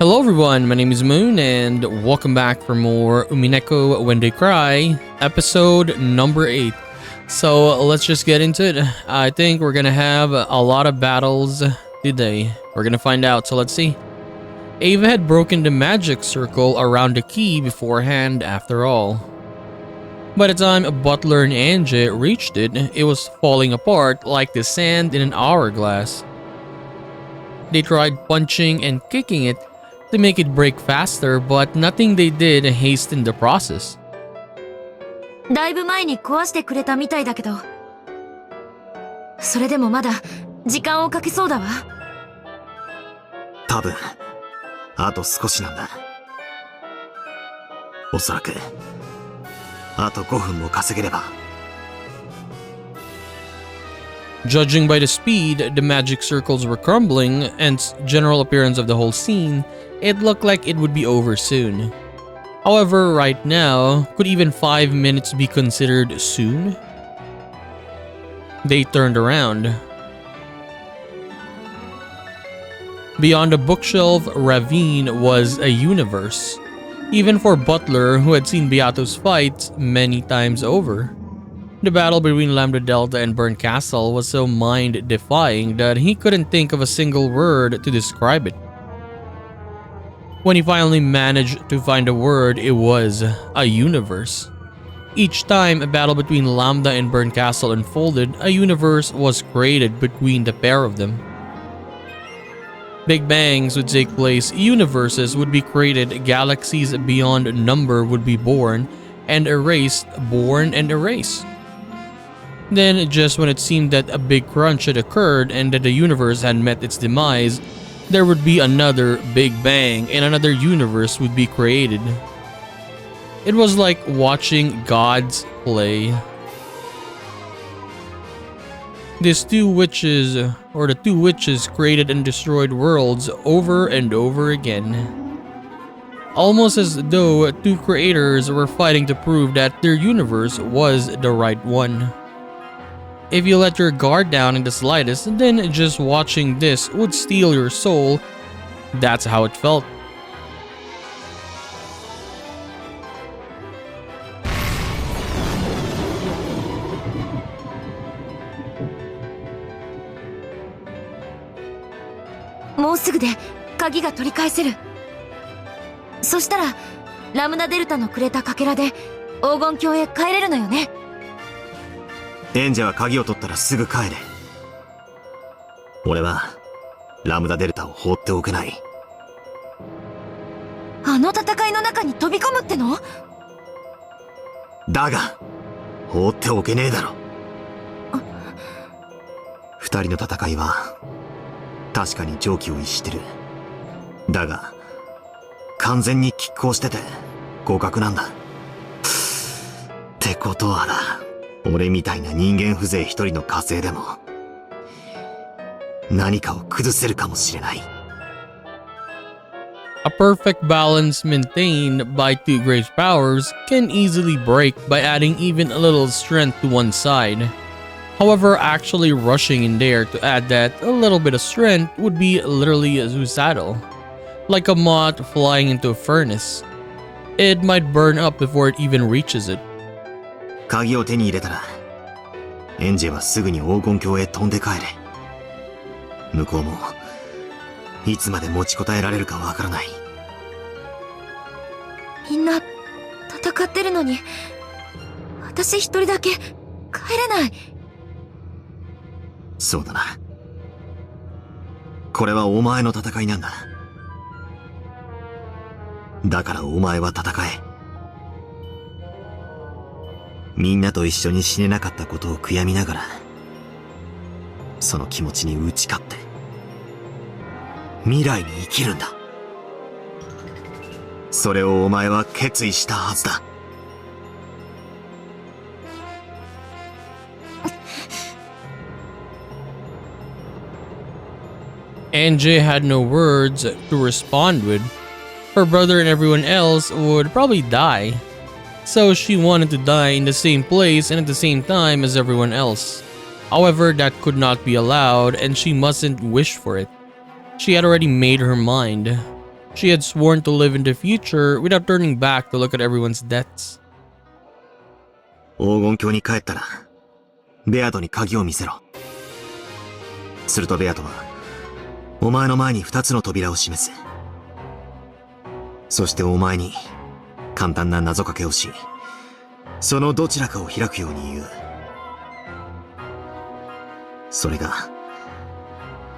Hello everyone, my name is Moon and welcome back for more Umineko When They Cry, episode number 8. So let's just get into it. I think we're gonna have a lot of battles today. We're gonna find out, so let's see. Ava had broken the magic circle around the key beforehand after all. By the time Butler and Angie reached it, it was falling apart like the sand in an hourglass. They tried punching and kicking it to make it break faster, but nothing they did hastened the process. だいぶ前に壊してくれたみたいだけど、それでもまだ時間をかけそうだわ。多分、あと少しなんだ。おそらく、あと5分も稼げれば。Judging by the speed the magic circles were crumbling and general appearance of the whole scene, it looked like it would be over soon. However, right now, could even 5 minutes be considered soon? They turned around. Beyond the bookshelf ravine was a universe, even for Butler, who had seen Beato's fights many times over. The battle between Lambda Delta and Burnt Castle was so mind-defying that he couldn't think of a single word to describe it. When he finally managed to find a word, it was a universe. Each time a battle between Lambda and Burnt Castle unfolded, a universe was created between the pair of them. Big bangs would take place, universes would be created, galaxies beyond number would be born and erased, born and erased. Then, just when it seemed that a big crunch had occurred and that the universe had met its demise, there would be another big bang and another universe would be created. It was like watching gods play. The two witches created and destroyed worlds over and over again. Almost as though two creators were fighting to prove that their universe was the right one. If you let your guard down in the slightest, then just watching this would steal your soul. That's how it felt.もうすぐで鍵が取り返せる。そしたらラムダデルタのくれたかけらで黄金鏡へ帰れるのよね。演者は鍵を取ったらすぐ帰れ。俺はラムダデルタを放っておけない。あの戦いの中に飛び込むっての？だが放っておけねえだろ。二人の戦いは確かに常軌を逸してる。だが完全に拮抗してて互角なんだ。ってことはだ、俺みたいな人間風情一人の火星でも何かを崩せるかもしれない。A perfect balance maintained by two great powers can easily break by adding even a little strength to one side. However, actually rushing in there to add that a little bit of strength would be literally suicidal. Like a moth flying into a furnace. It might burn up before it even reaches it. 鍵を手に入れたらエンジェはすぐに黄金鏡へ飛んで帰れ。向こうもいつまで持ちこたえられるかわからない。みんな戦ってるのに私一人だけ帰れない。そうだな。これはお前の戦いなんだ。だからお前は戦え。みんなと一緒に死ねなかったことを悔やみながら、その気持ちに打ち勝って未来に生きるんだ。それをお前は決意したはずだ。Angie had no words to respond with. Her brother and everyone else would probably die. So she wanted to die in the same place and at the same time as everyone else. However, that could not be allowed and she mustn't wish for it. She had already made her mind. She had sworn to live in the future without turning back to look at everyone's deaths. 黄金鏡に帰ったら、ベアトに鍵を見せろ。するとベアトは、お前の前に2つの扉を示す。そしてお前に、簡単な謎かけをし、そのどちらかを開くように言う。それが、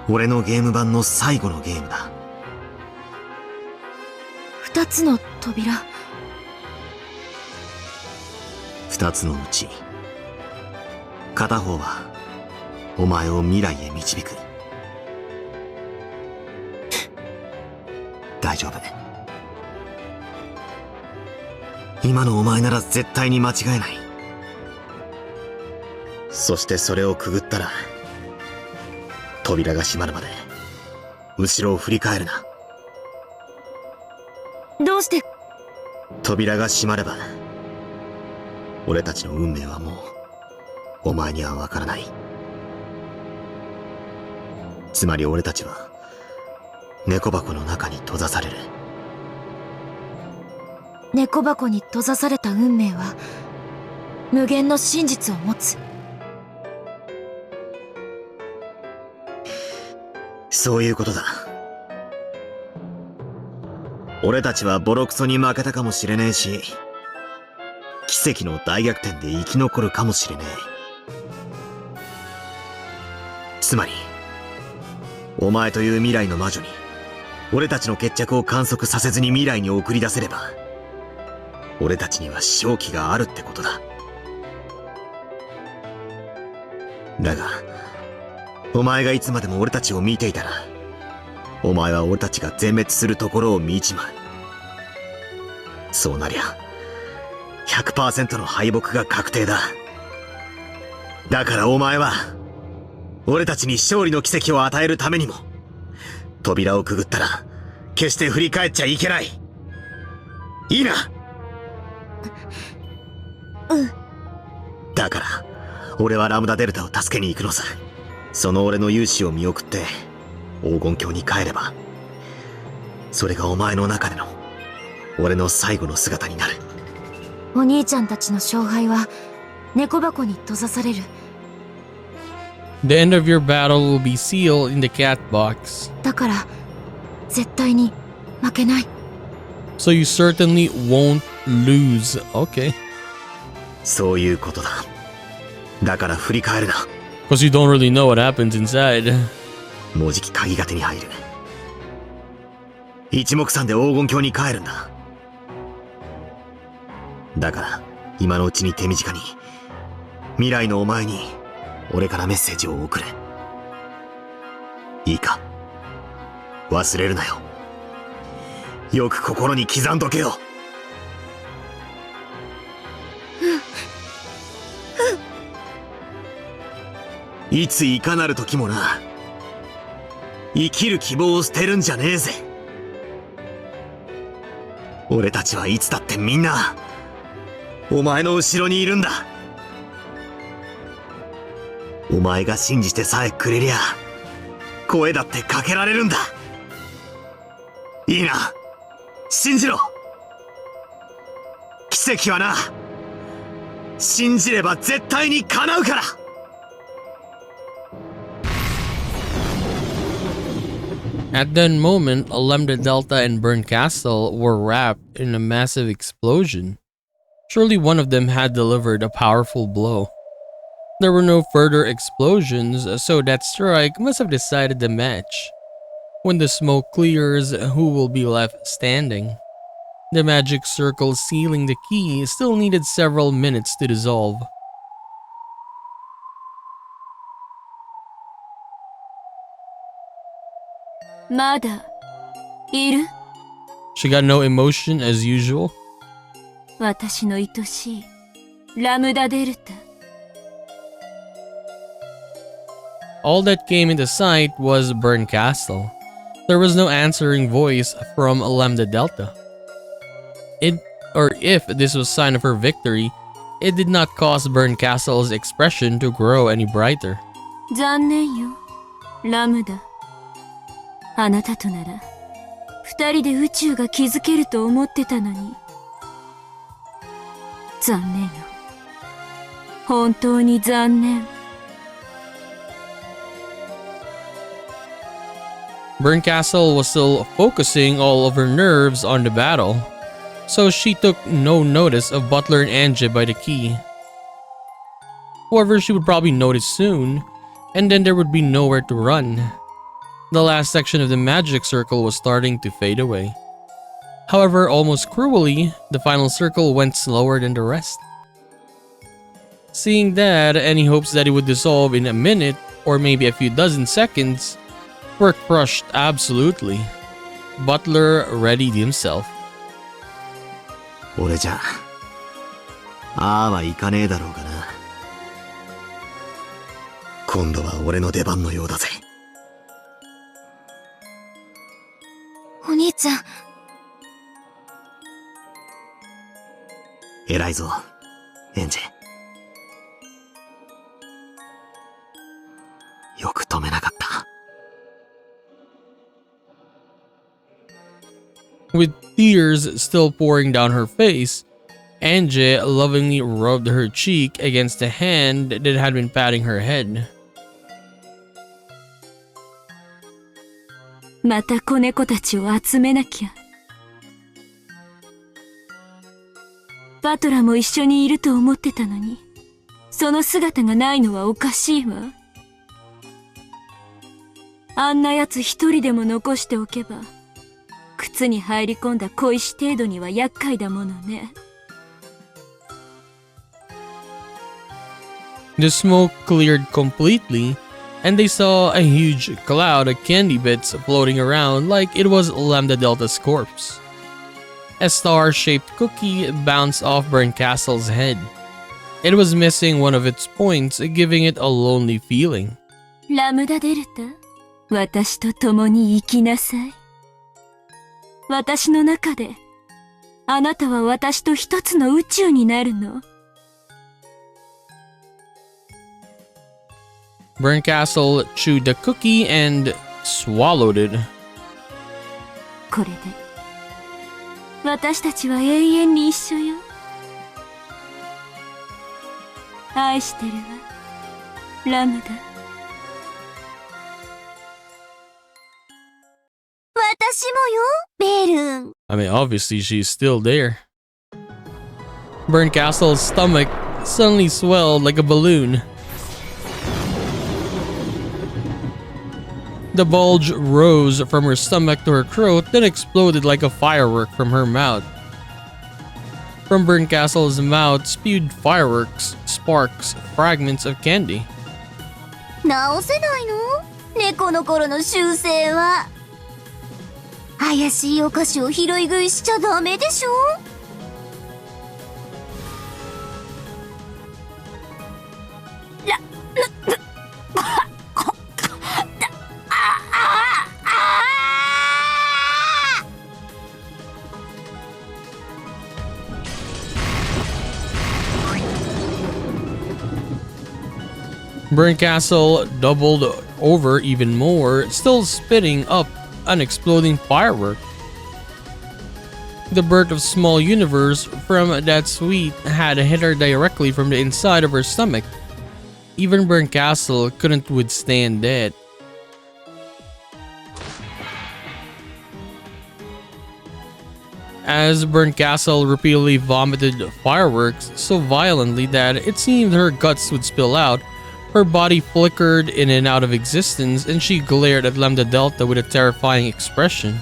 俺のゲーム版の最後のゲームだ。2つの扉。2つのうち、片方は、お前を未来へ導く。大丈夫。今のお前なら絶対に間違いない。そしてそれをくぐったら、扉が閉まるまで、後ろを振り返るな。どうして？扉が閉まれば、俺たちの運命はもう、お前にはわからない。つまり俺たちは、猫箱の中に閉ざされる。猫箱に閉ざされた運命は、無限の真実を持つ。そういうことだ。俺たちはボロクソに負けたかもしれねえし、奇跡の大逆転で生き残るかもしれねえ。つまり、お前という未来の魔女に、俺たちの決着を観測させずに未来に送り出せれば、俺たちには勝機があるってことだ。だが、お前がいつまでも俺たちを見ていたら、お前は俺たちが全滅するところを見ちまう。そうなりゃ、100% の敗北が確定だ。だからお前は、俺たちに勝利の奇跡を与えるためにも、扉をくぐったら、決して振り返っちゃいけない。いいな。うん。だから、俺はラムダデルタを助けに行くのさ。その俺の勇姿を見送って、黄金鏡に帰れば、それがお前の中での、俺の最後の姿になる。お兄ちゃんたちの勝敗は、猫箱に閉ざされる。The end of your battle will be sealed in the cat box. だから、絶対に負けない。So you certainly won't lose. Okay. そういうことだ。だから振り返るな。Because you don't really know what happens inside. もうじき鍵が手に入る。一目散で黄金鏡に帰るんだ。だから、今のうちに手短に、未来のお前に、俺からメッセージを送れ。いいか。忘れるなよ。よく心に刻んどけよ。いついかなる時もな、生きる希望を捨てるんじゃねえぜ。俺たちはいつだってみんな、お前の後ろにいるんだ。お前が信じてさえくれりゃ、声だってかけられるんだ。いいな、信じろ。奇跡はな、信じれば絶対に叶うから。At that moment, Lambda Delta and Burn Castle were wrapped in a massive explosion. Surely one of them had delivered a powerful blow. There were no further explosions, so that strike must have decided the match. When the smoke clears, who will be left standing? The magic circle sealing the key still needed several minutes to dissolve. まだいる？ She got no emotion as usual. 私の愛しいラムダデルタ。All that came into sight was Burn Castle. There was no answering voice from Lambda Delta. If this was sign of her victory, it did not cause Burn Castle's expression to grow any brighter. 残念よ、ラムダ。あなたとなら二人で宇宙が築けると思ってたのに。残念よ。本当に残念。Bernkastel was still focusing all of her nerves on the battle, so she took no notice of Butler and Angie by the key. However, she would probably notice soon, and then there would be nowhere to run. The last section of the magic circle was starting to fade away. However, almost cruelly, the final circle went slower than the rest. Seeing that, any hopes that it would dissolve in a minute, or maybe a few dozen seconds, were crushed absolutely. Butler readied himself. 俺じゃ、ああはいかねえだろうがな。今度は俺の出番のようだぜ。お兄ちゃん。偉いぞ、エンジ。よく止めなかった。With tears still pouring down her face, Angie lovingly rubbed her cheek against the hand that had been patting her head. また子猫たちを集めなきゃ。バトラも一緒にいると思ってたのに、その姿がないのはおかしいわ。あんな奴一人でも残しておけば、靴に入り込んだ小石程度には厄介だものね。The smoke cleared completely, and they saw a huge cloud of candy bits floating around like it was Lambda Delta's corpse. A star-shaped cookie bounced off Bernkastel's head. It was missing one of its points, giving it a lonely feeling. ラムダデルタ、私と共に生きなさい。私の中で、あなたは私と一つの宇宙になるの。Bernkastel chewed the cookie and swallowed it. これで、私たちは永遠に一緒よ。愛してるわ、ラムダ。私もよ、ベルン。I mean, obviously she's still there. Bernkastel's stomach suddenly swelled like a balloon. The bulge rose from her stomach to her throat, then exploded like a firework from her mouth. From Bernkastel's mouth spewed fireworks, sparks, fragments of candy. 直せないの？猫の頃の習性は。怪しいお菓子を拾い食いしちゃダメでしょ？Bernkastel doubled over even more, still spitting up an exploding firework. The birth of small universe from that sweet had hit her directly from the inside of her stomach. Even Bernkastel couldn't withstand that. As Bernkastel repeatedly vomited fireworks so violently that it seemed her guts would spill out, her body flickered in and out of existence, and she glared at Lambda Delta with a terrifying expression.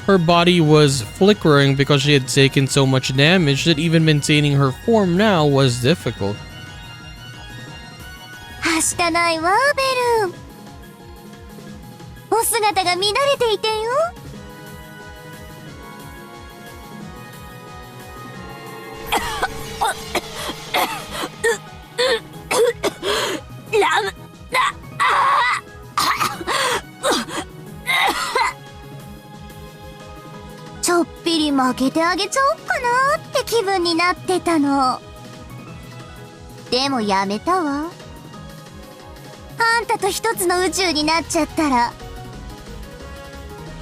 Her body was flickering because she had taken so much damage that even maintaining her form now was difficult. はしたないわ、ベルン。お姿が乱れていてよ。ラムだ。ちょっぴり負けてあげちゃおっかなって気分になってたの。でもやめたわ。あんたと一つの宇宙になっちゃったら、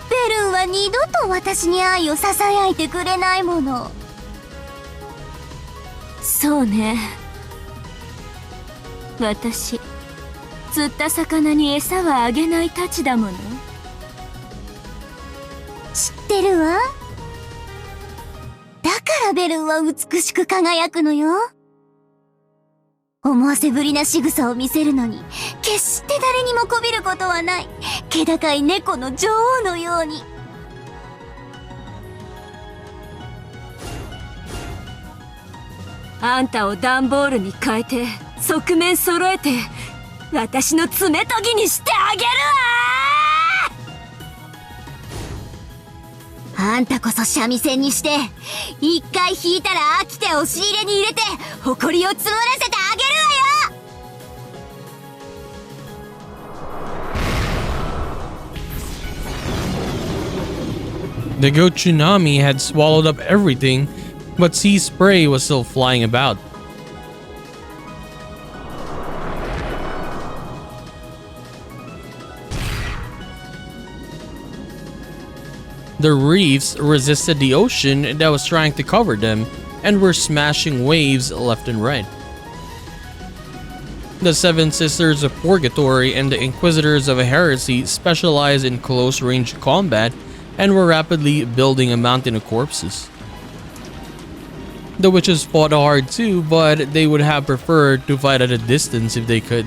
ベルンは二度と私に愛を囁いてくれないもの。そうね。私、釣った魚に餌はあげないたちだもの。知ってるわ。だからベルンは美しく輝くのよ。思わせぶりな仕草を見せるのに、決して誰にもこびることはない、気高い猫の女王のように。あんたを段ボールに変えて、側面揃えて、私の爪研ぎにしてあげるわ。あんたこそ三味線にして、一回弾いたら飽きて押し入れに入れて、埃を積もらせてあげるわよ。The goat tsunami had swallowed up everything, but sea spray was still flying about. The reefs resisted the ocean that was trying to cover them and were smashing waves left and right. The Seven Sisters of Purgatory and the Inquisitors of Heresy specialized in close-range combat and were rapidly building a mountain of corpses. The witches fought hard too, but they would have preferred to fight at a distance if they could.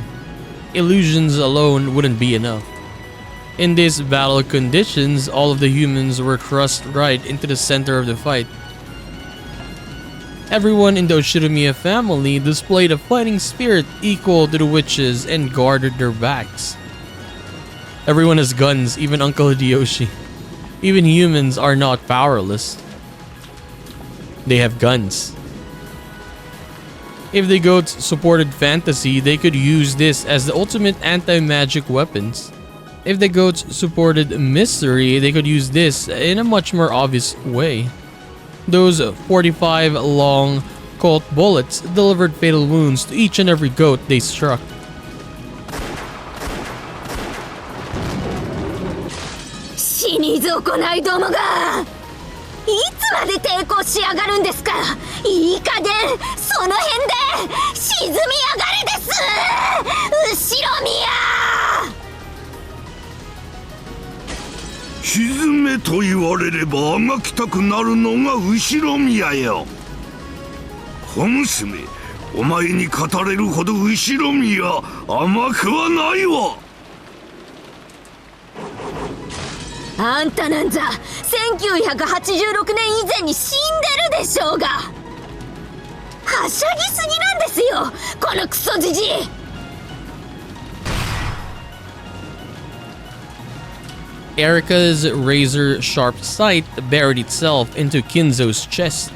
Illusions alone wouldn't be enough. In these battle conditions, all of the humans were thrust right into the center of the fight. Everyone in the Oshiromiya family displayed a fighting spirit equal to the witches and guarded their backs. Everyone has guns, even Uncle Hideyoshi. Even humans are not powerless. They have guns. If the goats supported fantasy, they could use this as the ultimate anti-magic weapons. If the goats supported mystery, they could use this in a much more obvious way. Those 45 long Colt bullets delivered fatal wounds to each and every goat they struck. 死に損ないどもが、いつまで抵抗しやがるんですか。いい加減その辺で沈みやがれです、後ろ宮。沈めと言われればあがきたくなるのが後ろ宮よ。小娘、お前に語れるほど後ろ宮甘くはないわ。あんたなんざ1986年以前に死んでるでしょうが。はしゃぎすぎなんですよ、このクソじじい。Erika's razor-sharp sight buried itself into Kinzo's chest.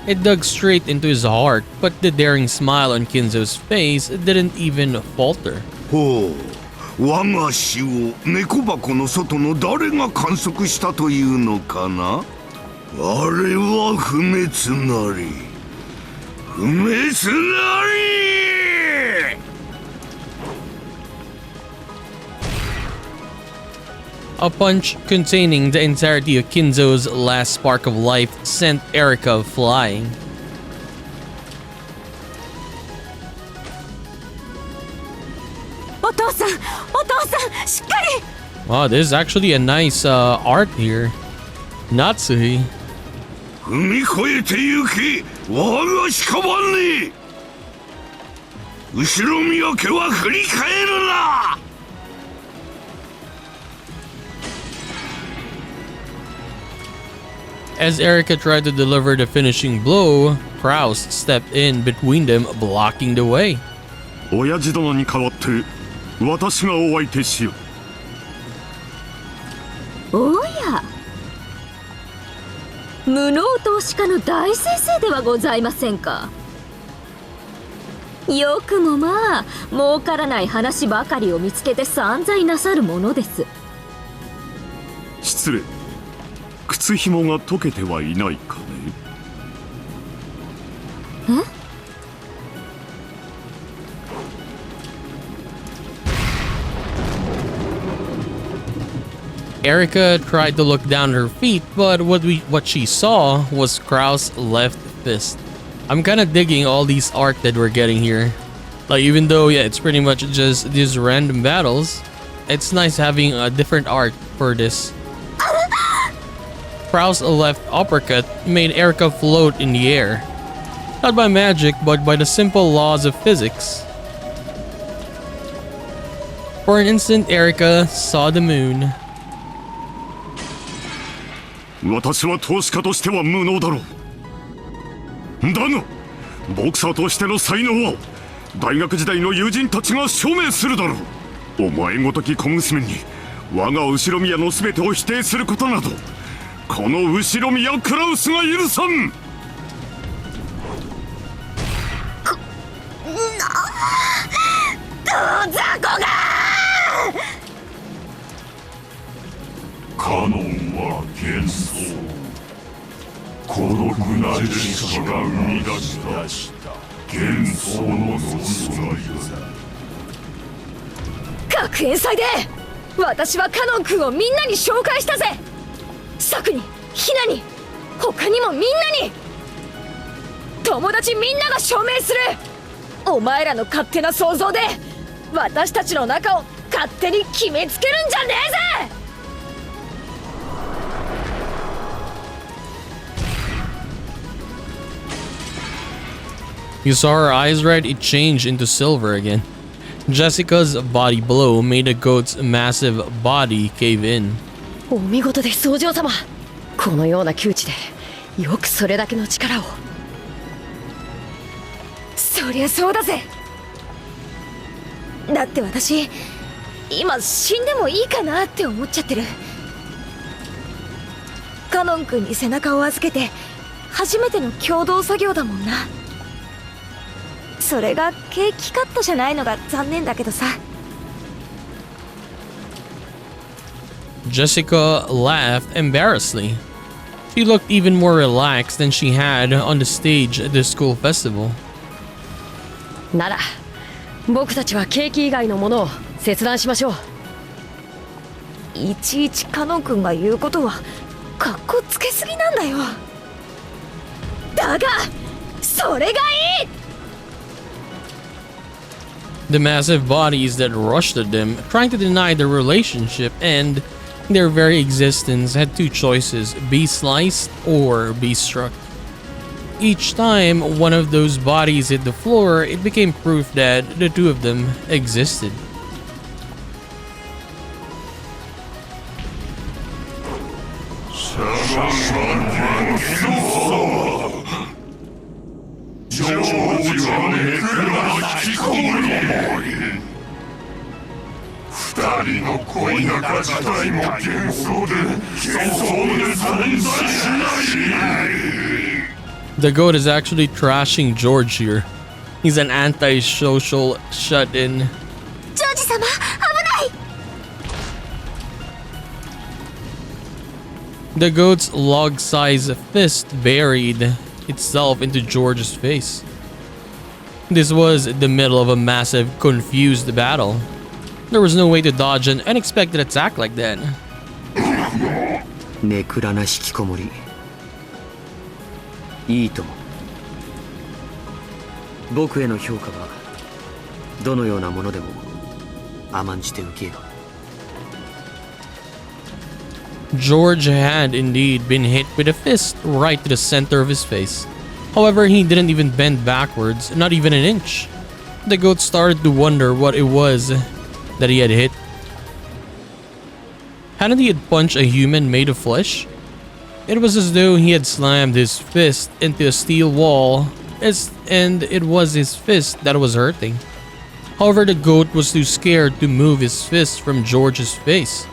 It dug straight into his heart, but the daring smile on Kinzo's face didn't even falter. ほう、我が死を猫箱の外の誰が観測したというのかな。あれは不滅なり、不滅なり。A punch containing the entirety of Kinzo's last spark of life sent Erika flying. お父さん、お父さん、しっかり。 Wow, this is actually a nice art here. Natsuhi. 踏み越えて行け、我が屍。後ろ宮家は振り返るな。As Erika tried to deliver the finishing blow, Kraus stepped in between them, blocking the way. 親父殿に代わって私がお相手しよう。おや、無能投資家の大先生ではございませんか。よくもまあ儲からない話ばかりを見つけて散財なさるものです。失礼。靴紐が解けてはいないかね。Erika tried to look down at her feet, but what she saw was Kraus' left fist. I'm kind of digging all these art that we're getting here. Like, even though, yeah, it's pretty much just these random battles, it's nice having a different art for this. Kraus' left uppercut made Erika float in the air. Not by magic, but by the simple laws of physics. For an instant, Erika saw the moon. 私は投資家としては無能だろう。だがボクサーとしての才能を大学時代の友人たちが証明するだろう。お前ごとき小娘に我が後ろ宮の全てを否定することなどこの後ろ宮クラウスが許さん。どざこがカノンは幻想孤独なジェシカが生み出した幻想の存在だ。学園祭で私はカノン君をみんなに紹介したぜ。サクにヒナに他にもみんなに友達みんなが証明する。お前らの勝手な想像で私たちの中を勝手に決めつけるんじゃねえぜ。You saw her eyes, right? It changed into silver again. Jessica's body blow made the goat's massive body cave in. お見事ですお嬢様。このような窮地でよくそれだけの力を。そりゃそうだぜ。だって私今死んでもいいかなって思っちゃってる。カノン君に背中を預けて初めての共同作業だもんな。それがケーキカットじゃないのが残念だけどさ。Jessica laughed embarrassedly. She looked even more relaxed than she had on the stage at the school festival. なら僕たちはケーキ以外のものを切断しましょう。いちいちカノン君が言うことはカッコつけすぎなんだよ。だがそれがいい。The massive bodies that rushed at them, trying to deny their relationship and their very existence, had two choices: be sliced or be struck. Each time one of those bodies hit the floor, it became proof that the two of them existed. The goat is actually trashing George here. He's an anti-social shut-in. ジョージ様危ない。 The goat's log-sized fist buried itself into George's face. This was the middle of a massive, confused battle. There was no way to dodge an unexpected attack like that. ネクラな引きこもり。いいとも。僕への評価はどのようなものでも甘んじて受けよう。 George had indeed been hit with a fist right to the center of his face. However, he didn't even bend backwards, not even an inch. The goat started to wonder what it was that he had hit. Hadn't he punched a human made of flesh? It was as though he had slammed his fist into a steel wall, and it was his fist that was hurting. However, the goat was too scared to move his fist from George's face.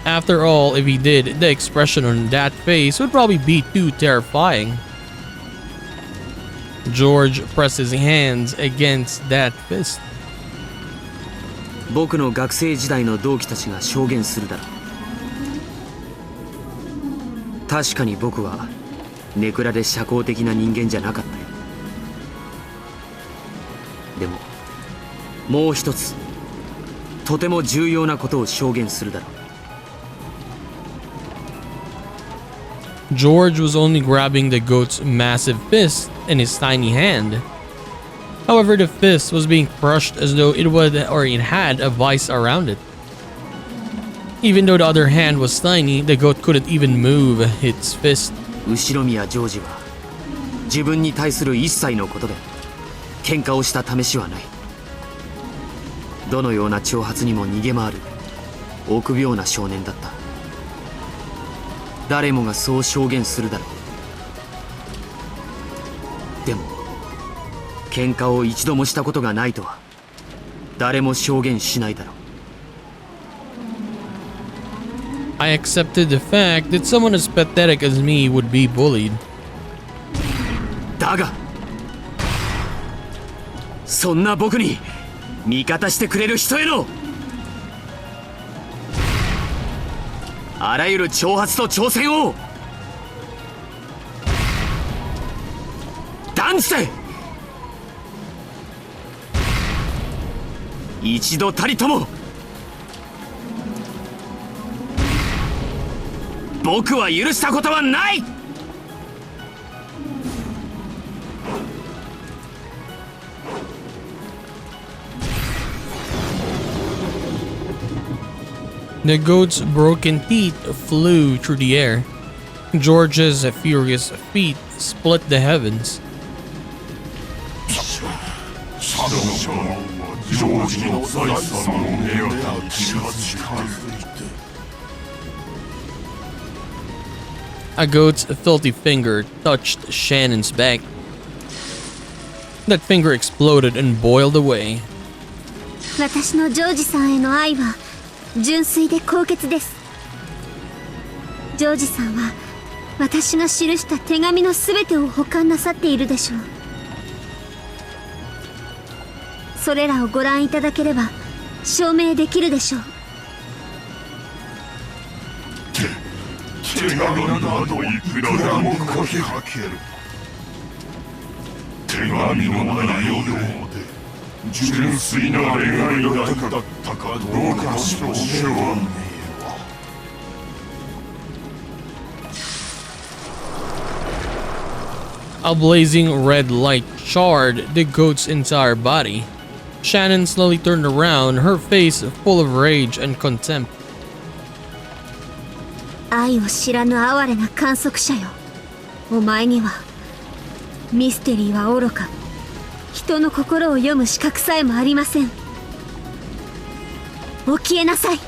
After all, if he did, the expression on that face would probably be too terrifying. George pressed his hands against that fist. 僕の学生時代の同期たちが証言するだろう。確かに僕はネクラで社交的な人間じゃなかったよ。でももう一つとても重要なことを証言するだろう。George was only grabbing the goat's massive fist in his tiny hand. However, the fist was being crushed as though it had a vice around it. Even though the other hand was tiny, the goat couldn't even move its fist. 後宮ジョージは自分に対する一切のことで喧嘩をした試しはない。どのような挑発にも逃げ回る臆病な少年だった。誰もがそう証言するだろう。でも喧嘩を一度もしたことがないとは誰も証言しないだろう。 I accepted the fact that someone as pathetic as me would be bullied. だがそんな僕に味方してくれる人へのあらゆる挑発と挑戦を断じて一度たりとも僕は許したことはない。 The goat's broken teeth flew through the air. George's furious feet split the heavens. ジョージの財産を目当てに近づいて A goat's filthy finger touched Shannon's back. That finger exploded and boiled away. 私のジョージさんへの愛は純粋で高潔です。ジョージさんは私が記した手紙のすべてを保管なさっているでしょう。それらをご覧いただければ証明できるでしょう。手紙などいくらでも書きかける。手紙の内容で純粋な恋愛だったかどうか証明はねえわ。A blazing red light charred the goat's entire body. Shannon slowly turned around, her face full of rage and contempt. 愛を知らぬ哀れな観測者よ。お前にはミステリーは愚か、人の心を読む資格さえもありません。起きえなさい。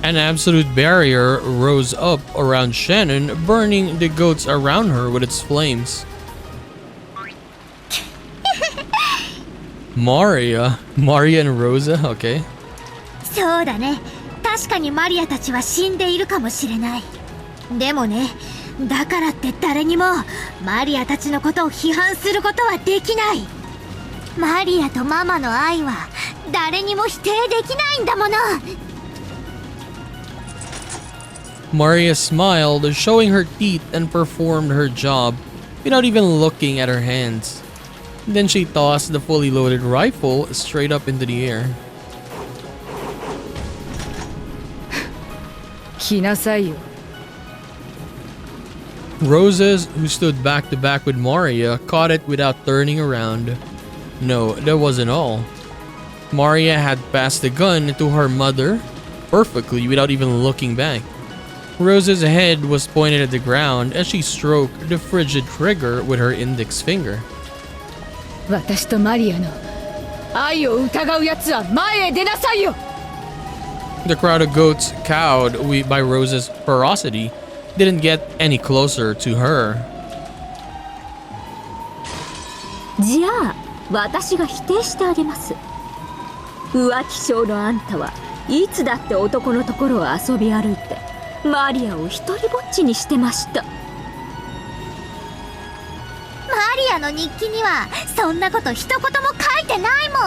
An absolute barrier rose up around Shannon, burning the goats around her with its flames. Maria and Rosa, okay. そうだね。確かにマリアたちは死んでいるかもしれない。でもね、だからって誰にもマリアたちのことを批判することはできない。マリアとママの愛は誰にも否定できないんだもの。 Maria smiled, showing her teeth, and performed her job without even looking at her hands. Then she tossed the fully loaded rifle straight up into the air. 来なさいよ。 Roses, who stood back to back with Maria, caught it without turning around. No, that wasn't all. Maria had passed the gun to her mother perfectly without even looking back. Rose's head was pointed at the ground as she stroked the frigid trigger with her index finger. 私とマリアの愛を疑うやつは前へ出なさいよ。 The crowd of goats, cowed by Rose's ferocity, didn't get any closer to her. じゃあ私が否定してあげます。浮気性のあんたはいつだって男のところを遊び歩いてマリアを一人ぼっちにしてました。マリアの日記にはそんなこと一言も書いてないもん。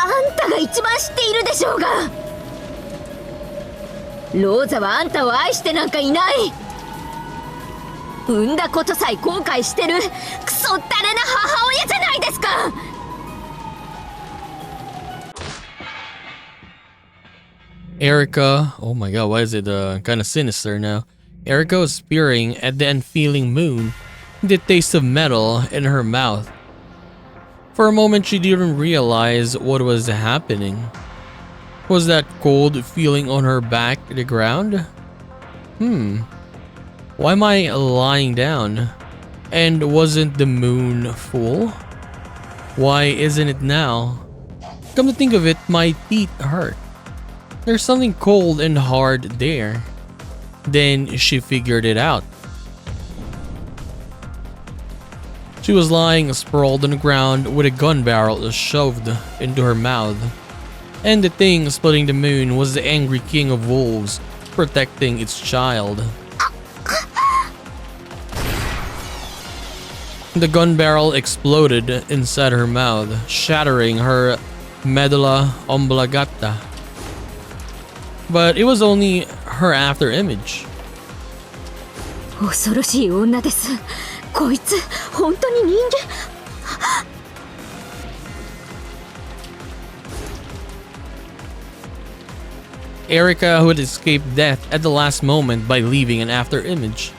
あんたが一番知っているでしょうが。ローザはあんたを愛してなんかいない。産んだことさえ後悔してるクソったれな母親じゃないですか。 Erica, oh my god, why is it kind of sinister now? Erica was peering at the unfeeling moon, the taste of metal in her mouth. For a moment, she didn't realize what was happening. Was that cold feeling on her back the ground? Why am I lying down? And wasn't the moon full? Why isn't it now? Come to think of it, my feet hurt. There's something cold and hard there. Then she figured it out. She was lying sprawled on the ground with a gun barrel shoved into her mouth. And the thing splitting the moon was the angry king of wolves protecting its child. The gun barrel exploded inside her mouth, shattering her medulla oblongata. But it was only her after image. 恐ろしい女です。こいつ本当に人間。 Erica, who had escaped death at the last moment by leaving an after image,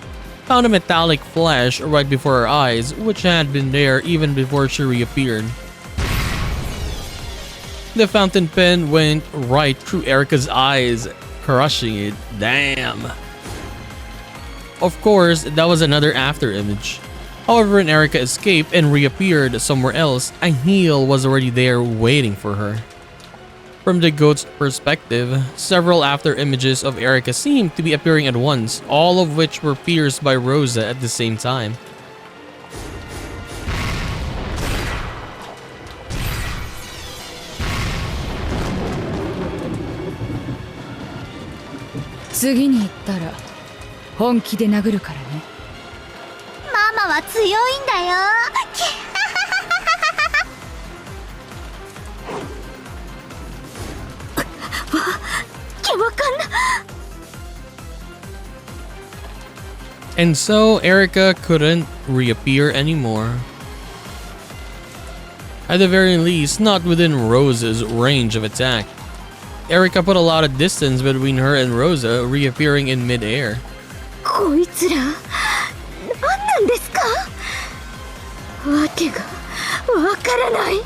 found a metallic flash right before her eyes, which had been there even before she reappeared. The fountain pen went right through Erica's eyes, crushing it. Damn. Of course, that was another after image. However, when Erica escaped and reappeared somewhere else, a heel was already there waiting for her. From the goat's perspective, several after images of Erica seemed to be appearing at once, all of which were pierced by Rosa at the same time. Mama は強いんだよ。 And so Erica couldn't reappear anymore. At the very least, not within Rosa's range of attack. Erica put a lot of distance between her and Rosa, reappearing in mid-air. こいつら何なんですか。わけがわからない。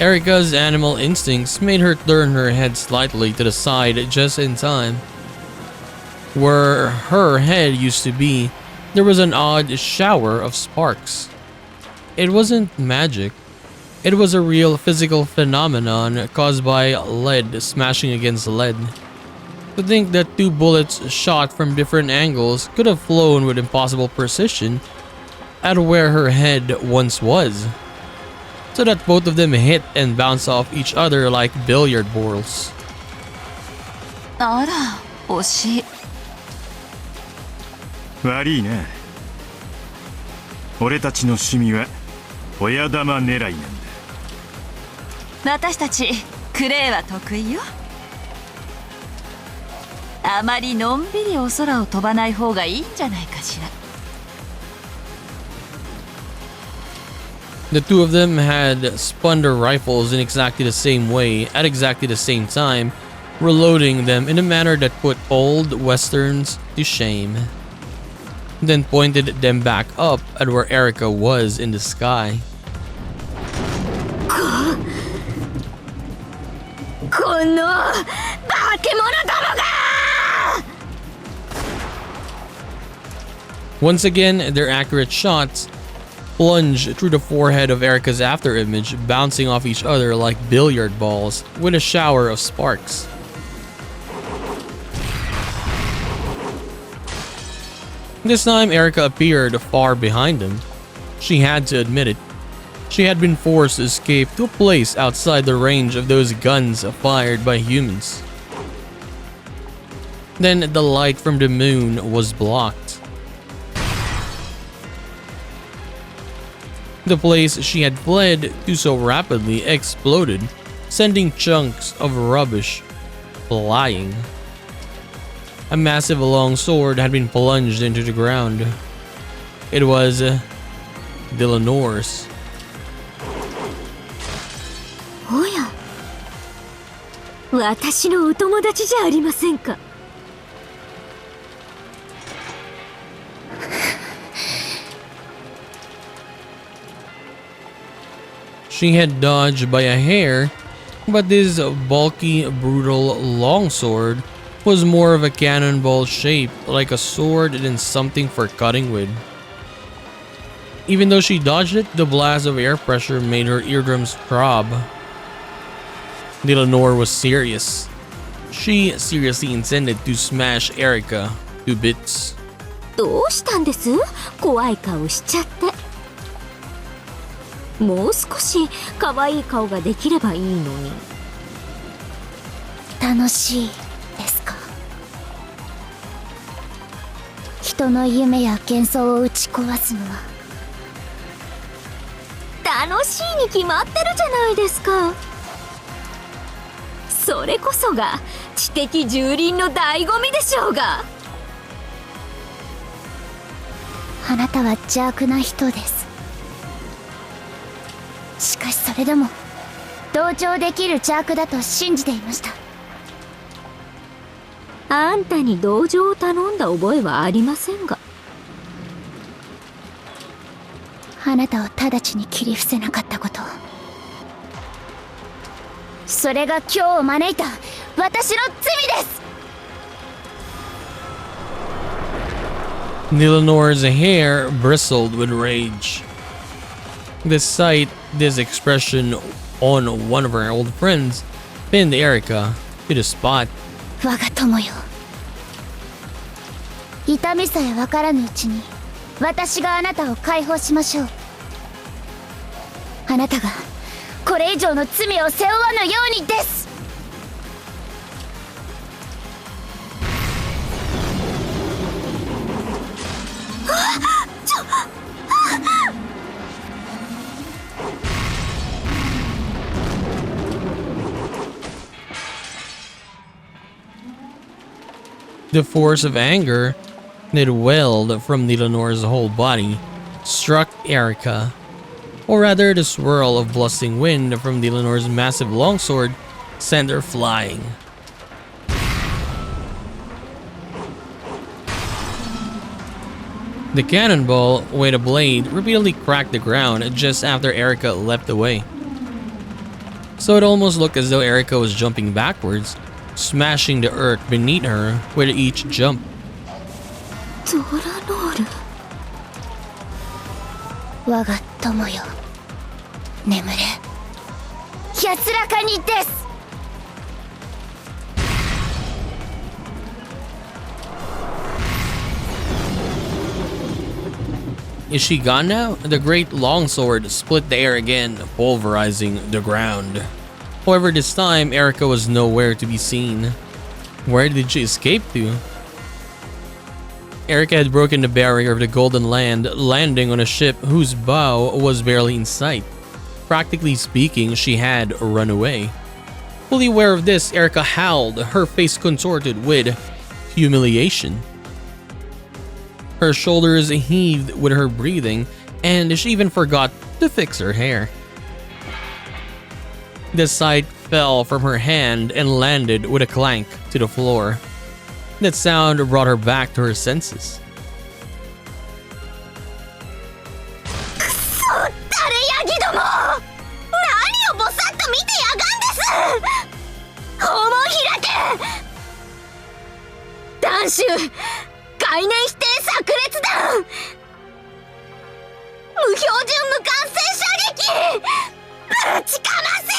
Erica's animal instincts made her turn her head slightly to the side just in time. Where her head used to be, there was an odd shower of sparks. It wasn't magic. It was a real physical phenomenon caused by lead smashing against lead. To think that two bullets shot from different angles could have flown with impossible precision at where her head once was, so that both of them hit and bounced off each other like billiard balls. あら、惜しい。悪いな。俺たちの趣味は親玉狙いなんだ。私たちクレイは得意よ。あまりのんびりお空を飛ばない方がいいんじゃないかしら。 The two of them had spun their rifles in exactly the same way at exactly the same time, reloading them in a manner that put old westerns to shame. Then pointed them back up at where Erica was in the sky. この化け物どもが！ Once again, their accurate shots plunged through the forehead of Erica's afterimage, bouncing off each other like billiard balls with a shower of sparks. This time, Erica appeared far behind them. She had to admit it. She had been forced to escape to a place outside the range of those guns fired by humans. Then the light from the moon was blocked. The place she had fled to so rapidly exploded, sending chunks of rubbish flying. A massive long sword had been plunged into the ground. It was Delanor's. おや、私のお友達じゃありませんか。She had dodged by a hair, but this bulky, brutal longsword was more of a cannonball shape, like a sword than something for cutting with. Even though she dodged it, the blast of air pressure made her eardrums throb. Delanor was serious. She seriously intended to smash Erica to bits. どうしたんです？怖い顔しちゃって。もう少し可愛い顔ができればいいのに。楽しいですか？人の夢や幻想を打ち壊すのは。楽しいに決まってるじゃないですか。それこそが知的蹂躙の醍醐味でしょうが。あなたは邪悪な人です。しかしそれでも同調できる邪悪だと信じていました。あんたに同情を頼んだ覚えはありませんが。あなたを直ちに切り伏せなかったこと、それが今日を招いた私の罪です。 Delanor's hair bristled with rage. This sight, this expression on one of her old friends, pinned Erica to the spot. 我が友よ、痛みさえ分からぬうちに私があなたを解放しましょう。あなたがこれ以上の罪を背負わぬようにです。The force of anger that welled from Delanor's whole body struck Erica. Or rather, the swirl of blustering wind from Delanor's massive longsword sent her flying. The cannonball, with a blade, repeatedly cracked the ground just after Erica leapt away. So it almost looked as though Erica was jumping backwards, smashing the earth beneath her with each jump. ドラノール。我が友よ、眠れ。安らかにです。 Is she gone now? The great longsword split the air again, pulverizing the ground. However, this time, Erica was nowhere to be seen. Where did she escape to? Erica had broken the barrier of the Golden Land, landing on a ship whose bow was barely in sight. Practically speaking, she had run away. Fully aware of this, Erica howled, her face contorted with humiliation. Her shoulders heaved with her breathing, and she even forgot to fix her hair. The sight fell from her hand and landed with a clank to the floor. That sound brought her back to her senses. くそ、誰ヤギども。何をぼさっと見てやがんです。肛門開け。断種、概念否定炸裂弾。無標準無感染射撃。ぶちかませ。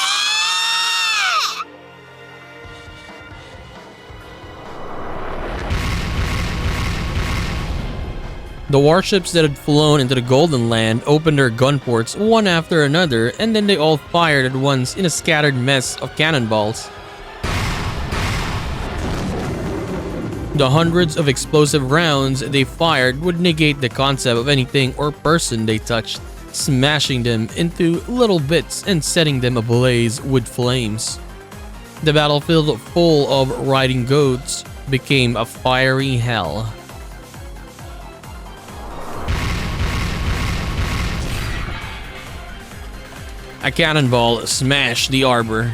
The warships that had flown into the Golden Land opened their gun ports one after another, and then they all fired at once in a scattered mess of cannonballs. The hundreds of explosive rounds they fired would negate the concept of anything or person they touched, smashing them into little bits and setting them ablaze with flames. The battlefield full of riding goats, became a fiery hell. A cannonball smashed the arbor.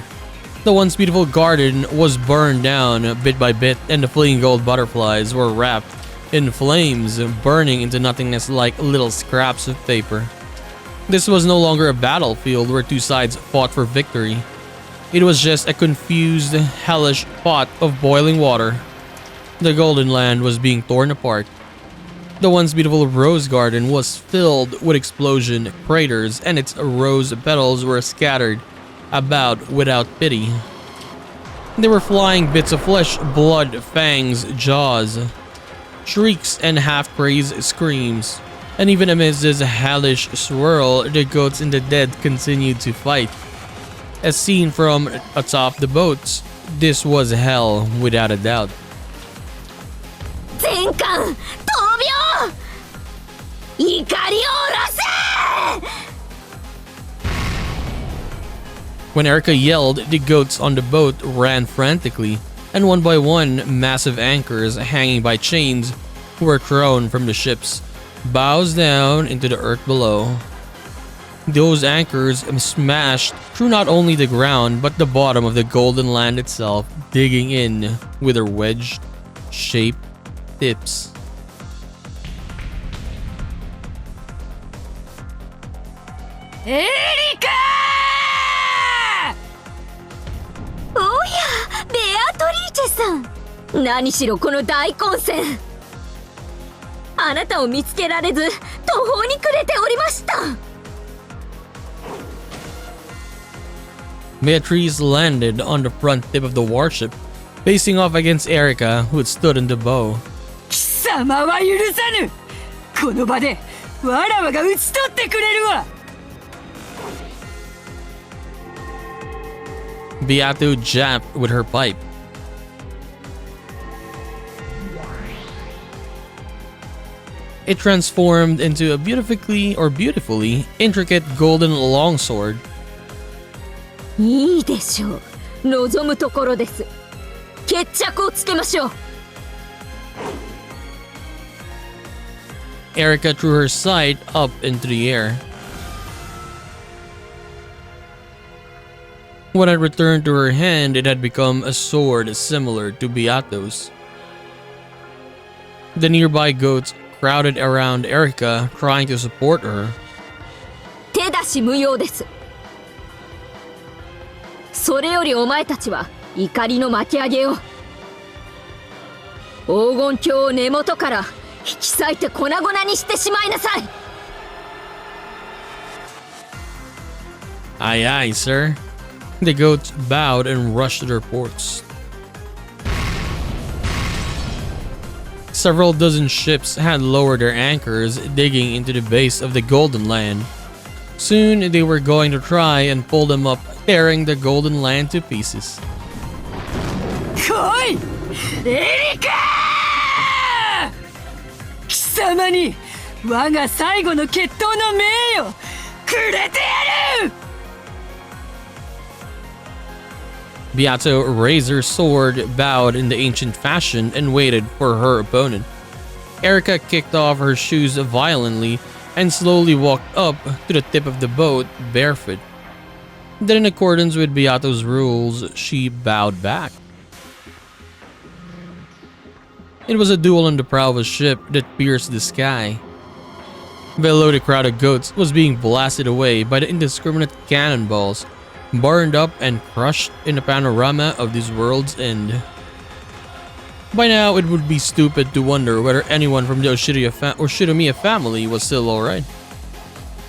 The once beautiful garden was burned down bit by bit, and the fleeing gold butterflies were wrapped in flames, burning into nothingness like little scraps of paper. This was no longer a battlefield where two sides fought for victory. It was just a confused, hellish pot of boiling water. The Golden Land was being torn apart. The once beautiful rose garden was filled with explosion craters, and its rose petals were scattered about without pity. There were flying bits of flesh, blood, fangs, jaws, shrieks, and half-crazed screams. And even amidst this hellish swirl, the goats and the dead continued to fight. As seen from atop the boats, this was hell without a doubt. 全艦闘病怒りを下ろせ When Erica yelled, the goats on the boat ran frantically, and one by one, massive anchors hanging by chains were thrown from the ships, bows down into the earth below. Those anchors smashed through not only the ground but the bottom of the Golden Land itself, digging in with their wedge-shaped tips. Erika! おや、ベアトリーチェさん。何しろこの大混戦。あなたを見つけられず、途方に暮れておりました。Beatrice landed on the front tip of the warship, facing off against Erica, who had stood in the bow. 貴様は許さぬ。この場でわらわが討ち取ってくれるわ。Beato jabbed with her pipe. It transformed into a beautifully intricate golden longsword. いいでしょう。望むところです。決着をつけましょう。Erica threw her sight up into the air. When it returned to her hand, it had become a sword similar to Beato's. The nearby goats crowded around Erica, trying to support her. 手出し無用です。それよりお前たちは怒りの巻き上げを。黄金鏡を根元から引き裂いて粉々にしてしまいなさい。Aye, aye, sir. The goats bowed and rushed to their ports. Several dozen ships had lowered their anchors, digging into the base of the Golden Land. Soon they were going to try and pull them up, tearing the Golden Land to pieces. 来いエリカー！貴様に我が最後の決闘の名誉くれてやる！ Beato raised her sword, bowed in the ancient fashion, and waited for her opponent. Erica kicked off her shoes violently and slowly walked up to the tip of the boat barefoot. Then, in accordance with Beato's rules, she bowed back. It was a duel on the prow of a ship that pierced the sky. Below, the crowd of goats was being blasted away by the indiscriminate cannonballs, burned up and crushed in the panorama of this world's end. By now, it would be stupid to wonder whether anyone from the Shinomiya family was still alright.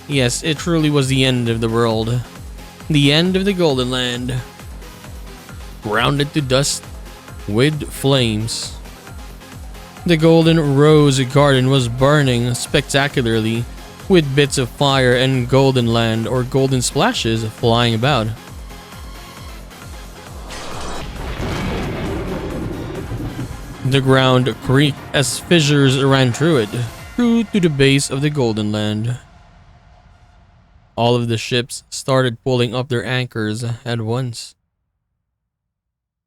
Yes, it truly was the end of the world. The end of the Golden Land. Grounded to dust with flames. The Golden Rose Garden was burning spectacularly, with bits of fire and golden land or golden splashes flying about. The ground creaked as fissures ran through it, through to the base of the Golden Land. All of the ships started pulling up their anchors at once.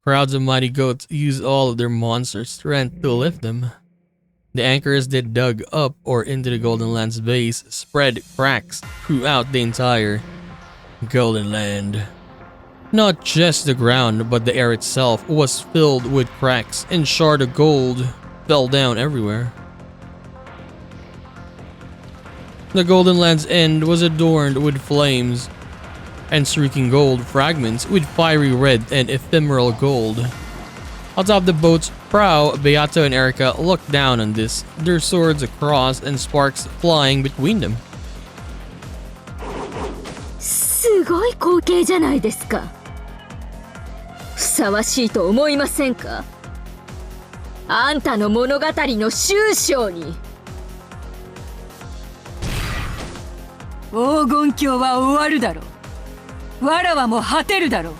Crowds of mighty goats used all of their monster strength to lift them. The anchors they dug up or into the Golden Land's base spread cracks throughout the entire Golden Land. Not just the ground, but the air itself was filled with cracks, and shards of gold fell down everywhere. The Golden Land's end was adorned with flames and streaking gold fragments with fiery red and ephemeral gold. Atop the boat's prow, Beato and Erica looked down on this, their swords across and sparks flying between them. すごい光景じゃないですか。ふさわしいと思いませんか。あんたの物語の終章に。黄金鏡は終わるだろう。わらわも果てるだろ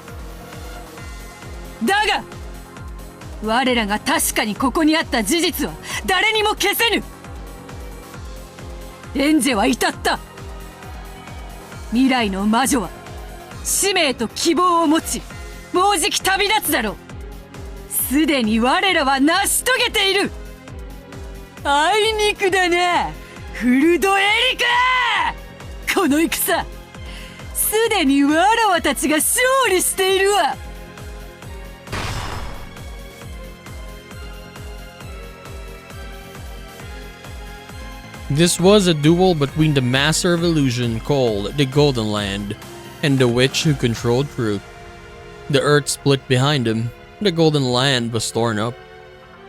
う。だが我らが確かにここにあった事実は誰にも消せぬ。エンジェは至った。未来の魔女は使命と希望を持ちもうじき旅立つだろう。すでに我らは成し遂げている。あいにくだなフルドエリカ。この戦すでにわらわたちが勝利しているわ。This was a duel between the Master of Illusion called the Golden Land and the Witch who controlled truth. The earth split behind him. The Golden Land was torn up.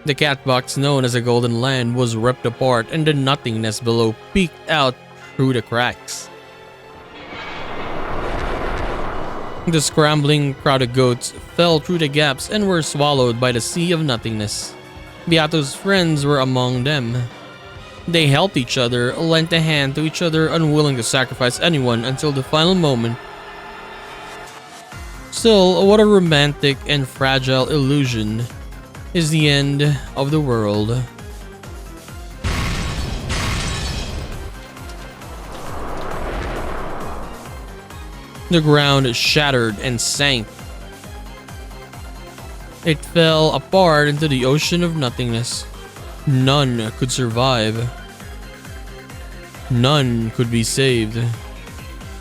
The catbox known as the Golden Land was ripped apart and the nothingness below peeked out through the cracks. The scrambling crowd of goats fell through the gaps and were swallowed by the sea of nothingness. Beato's friends were among them. They helped each other, lent a hand to each other, unwilling to sacrifice anyone until the final moment. Still, what a romantic and fragile illusion is the end of the world. The ground shattered and sank. It fell apart into the ocean of nothingness. None could survive. None could be saved.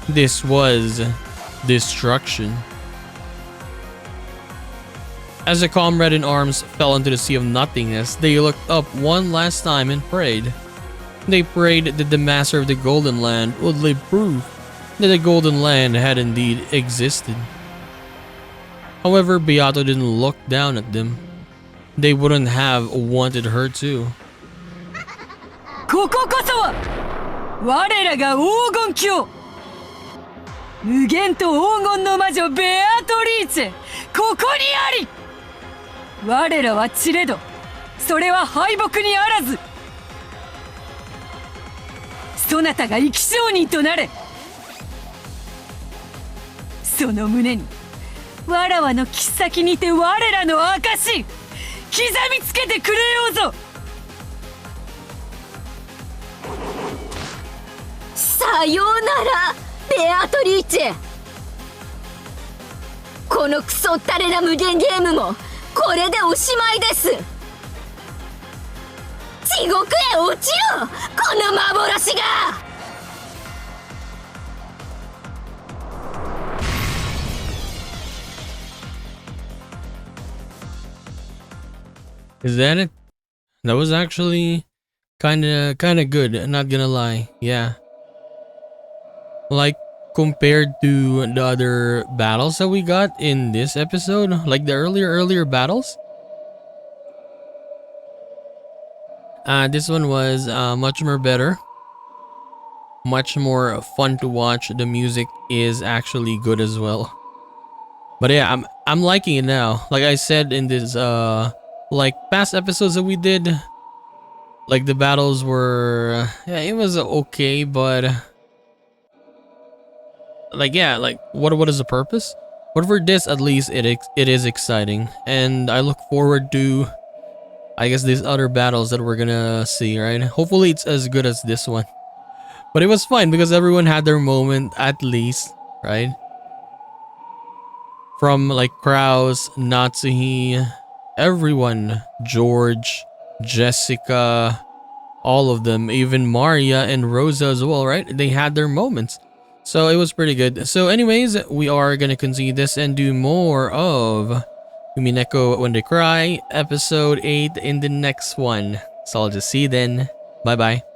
This was destruction. As the comrade in arms fell into the sea of nothingness, they looked up one last time and prayed. They prayed that the Master of the Golden Land would leave proof that the Golden Land had indeed existed. However, Beato didn't look down at them. They wouldn't have wanted her to. こここそは我らが黄金鏡。無限と黄金の魔女ベアトリーチェ、ここにあり。我らは散れどそれは敗北にあらず。そなたが生き証人となれ。その胸にわらわの切っ先にて我らの証刻みつけてくれようぞ。さようならベアトリーチェ。このクソったれな無限ゲームもこれでおしまいです。地獄へ落ちろこの幻が。Is that it? That was actually kinda good, not gonna lie. Yeah. Like, compared to the other battles that we got in this episode, like the earlier battles. This one was much more better. Much more fun to watch. The music is actually good as well. But yeah, I'm liking it now. Like I said in this like past episodes that we did, like the battles were yeah, it was okay, but like yeah, like what is the purpose? But for this, at least it is exciting, and I look forward to, I guess, these other battles that we're gonna see, right? Hopefully it's as good as this one. But it was fine because everyone had their moment at least, right? From like Kraus, Natsuhi, everyone, George, Jessica, all of them, even Maria and Rosa as well, right? They had their moments. So it was pretty good. So anyways, we are gonna concede this and do more of Umineko When They Cry, episode 8 in the next one. So I'll just see you then. Bye bye.